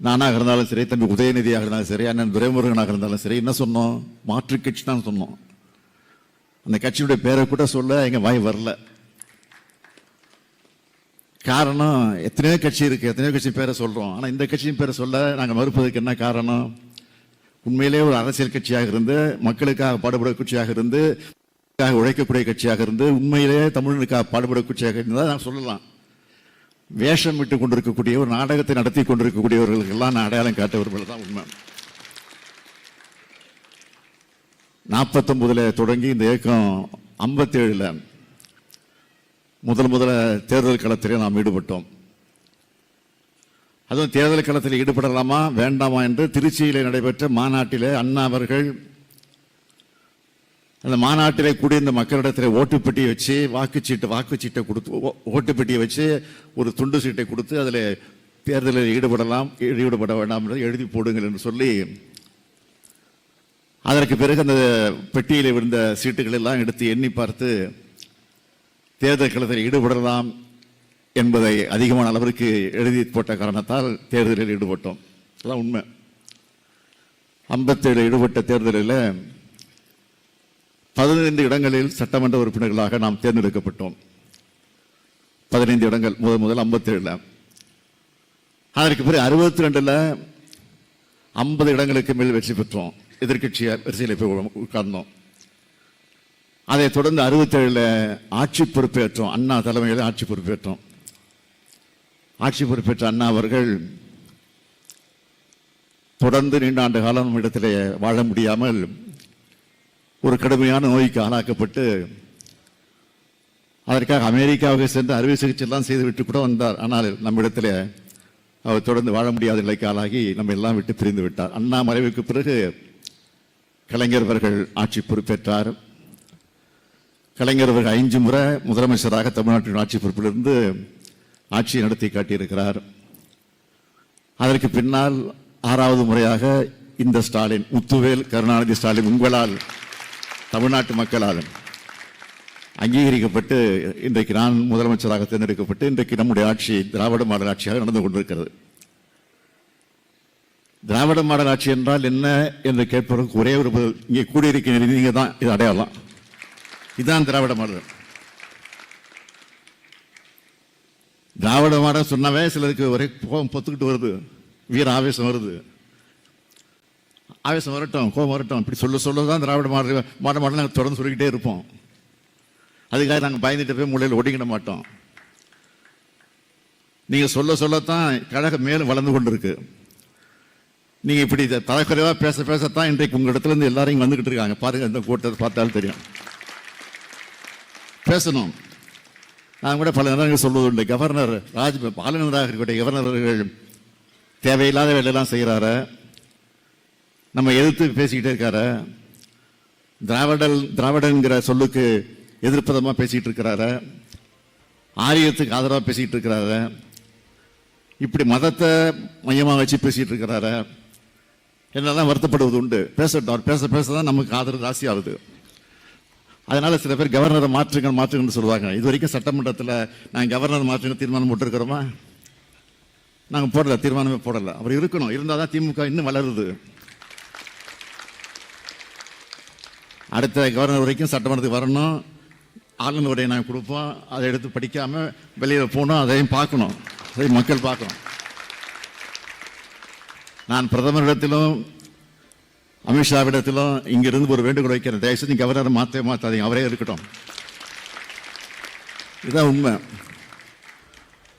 நானாக இருந்தாலும் சரி, தம்பி உதயநிதியாக இருந்தாலும் சரி, அண்ணன் துரைமுருகனாக இருந்தாலும் சரி, என்ன சொன்னோம்? மாற்று கட்சி தான் சொன்னோம். அந்த கட்சியுடைய பேரை கூட சொல்ல எங்க வாய் வரல. காரணம், எத்தனையோ கட்சி இருக்கு, எத்தனையோ கட்சி பேரை சொல்றோம். ஆனா இந்த கட்சியின் பேரை சொல்ல நாங்க மறுப்பதற்கு என்ன காரணம்? உண்மையிலே ஒரு அரசியல் கட்சியாக இருந்து, மக்களுக்காக பாடுபட கட்சியாக இருந்து, உழைக்கக்கூடிய கட்சியாக இருந்து, உண்மையிலே தமிழனுக்காக பாடுபட கட்சியாக இருந்தால் நான் சொல்லலாம். வேஷம் விட்டு கொண்டிருக்கக்கூடிய ஒரு நாடகத்தை நடத்தி கொண்டிருக்கக்கூடியவர்களுக்கெல்லாம் நான் அடையாளம் காட்ட விரும்பல தான் உண்மை. 49 தொடங்கி இந்த இயக்கம் 57 முதல்ல தேர்தல் களத்திலே நாம் ஈடுபட்டோம். அதுவும் தேர்தல் களத்தில் ஈடுபடலாமா வேண்டாமா என்று திருச்சியில் நடைபெற்ற மாநாட்டிலே அண்ணா அவர்கள் அந்த மாநாட்டிலே கூடியிருந்த மக்களிடத்தில் ஓட்டுப்பெட்டியை வச்சு வாக்குச்சீட்டை கொடுத்து, ஓட்டுப்பெட்டியை வச்சு ஒரு துண்டு சீட்டை கொடுத்து அதில் தேர்தலில் ஈடுபட வேண்டாம் என்று எழுதி போடுங்கள் என்று சொல்லி, அதற்கு பிறகு அந்த பெட்டியில் விழுந்த சீட்டுகள் எல்லாம் எடுத்து எண்ணி பார்த்து தேர்தல் களத்தில் ஈடுபடலாம் என்பதை அதிகமான அளவிற்கு எழுதி போட்ட காரணத்தால் தேர்தலில் ஈடுபட்டோம். அதான் உண்மை. 57 ஈடுபட்ட தேர்தலில் 15 இடங்களில் சட்டமன்ற உறுப்பினர்களாக நாம் தேர்ந்தெடுக்கப்பட்டோம். 15 இடங்கள் முதல் 57. அதற்கு பிறகு 62 50 இடங்களுக்கு மேல் வெற்றி பெற்றோம். எதிர்கட்சியை வரிசையில் போய் உட்கார்ந்தோம். அதைத் தொடர்ந்து 67 ஆட்சி பொறுப்பேற்றோம். அண்ணா தலைமையில் ஆட்சி பொறுப்பேற்றோம். ஆட்சி பொறுப்பேற்ற அண்ணா அவர்கள் தொடர்ந்து நீண்ட ஆண்டு காலம் இடத்திலே வாழ முடியாமல் ஒரு கடுமையான நோய்க்கு ஆளாக்கப்பட்டு அதற்காக அமெரிக்காவுக்கு சென்று அறுவை சிகிச்சை எல்லாம் செய்துவிட்டு கூட வந்தார். ஆனால் நம்மிடத்தில் அவர் தொடர்ந்து வாழ முடியாத நிலைக்கு ஆளாகி நம்ம எல்லாம் விட்டு பிரிந்து விட்டார். அண்ணா மறைவுக்கு பிறகு கலைஞர் அவர்கள் ஆட்சி பொறுப்பேற்றார். கலைஞர் அவர்கள் 5 முறை முதலமைச்சராக தமிழ்நாட்டின் ஆட்சி பொறுப்பிலிருந்து ஆட்சியை நடத்தி காட்டியிருக்கிறார். அதற்கு பின்னால் 6வது முறையாக இந்த ஸ்டாலின், முத்துவேல் கருணாநிதி ஸ்டாலின் உங்களால், தமிழ்நாட்டு மக்களால் அங்கீகரிக்கப்பட்டு இன்றைக்கு நான் முதலமைச்சராக தேர்ந்தெடுக்கப்பட்டு இன்றைக்கு நம்முடைய ஆட்சி திராவிட மாடல் ஆட்சியாக நடந்து கொண்டிருக்கிறது. திராவிட மாடல் ஆட்சி என்றால் என்ன என்று கேட்பதற்கு ஒரே ஒரு, இங்கே கூடியிருக்கிற நீங்க தான் இது அடையாளம். இதுதான் திராவிட மாடல். திராவிட மாடல் சொன்னாவே சிலருக்கு ஒரே கோபம் பொத்துக்கிட்டு வருது, வீர ஆவேசம் வருது. ஆவேசம் வரட்டும், கோபம் வரட்டும், இப்படி சொல்லதான் திராவிட மாடல் நாங்கள் தொடர்ந்து சொல்லிக்கிட்டே இருப்போம். அதுக்காக நாங்கள் பயந்துட்டு போய் மூலையில் ஒடுங்கிட மாட்டோம். நீங்க சொல்லத்தான் கழகம் மேலும் வளர்ந்து கொண்டிருக்கு. நீங்க இப்படி தலைக்குறைவா பேசத்தான் இன்றைக்கு உங்க இடத்துல இருந்து எல்லாரையும் வந்துகிட்டு இருக்காங்க. பாருங்க, இந்த கூட்டத்தை பார்த்தாலும் தெரியும். பேசணும். நான் கூட பல நேரங்கள் சொல்வது உண்டு. கவர்னர் ஆளுநராக இருக்கக்கூடிய கவர்னர் அவர்கள் தேவையில்லாத வேலையெல்லாம் செய்கிறாரு, நம்ம எதிர்த்து பேசிக்கிட்டே இருக்காரு, திராவிடங்கிற சொல்லுக்கு எதிர்ப்பதமா பேசிட்டு இருக்கிறாரு, ஆரியத்துக்கு ஆதரவா பேசிட்டு இருக்கிறாரு, இப்படி மதத்தை மையமாக வச்சு பேசிட்டு இருக்கிறாரு. என்னெல்லாம் வருத்தப்படுவது உண்டு. பேசட்டும், பேசதான் நமக்கு ஆதரவு ஜாஸ்தி ஆகுது. அதனால சில பேர் கவர்னரை மாற்றுங்கன்னு சொல்லுவாங்க. இது வரைக்கும் சட்டமன்றத்தில் நாங்கள் கவர்னர் மாற்றுங்க தீர்மானம் போட்டிருக்கிறோமா? நாங்கள் போடல, தீர்மானமே போடல. அவர் இருக்கணும், இருந்தால் தான் திமுக இன்னும் வளருது. அடுத்த கவர்னர் வரைக்கும் சட்டமன்றத்துக்கு வரணும், ஆளுநர் உரையை நாங்கள் கொடுப்போம். அதை எடுத்து படிக்காம வெளியில் போகணும், அதையும் பார்க்கணும், அதை மக்கள் பார்க்கணும். நான் பிரதமரிடத்திலும் அமித்ஷாவிடத்திலும் இங்கிருந்து ஒரு வேண்டுகோள் வைக்கிறேன். தயவுசெய்து கவர்னரை மாற்றாதீங்க, அவரே இருக்கட்டும். இதுதான் உண்மை.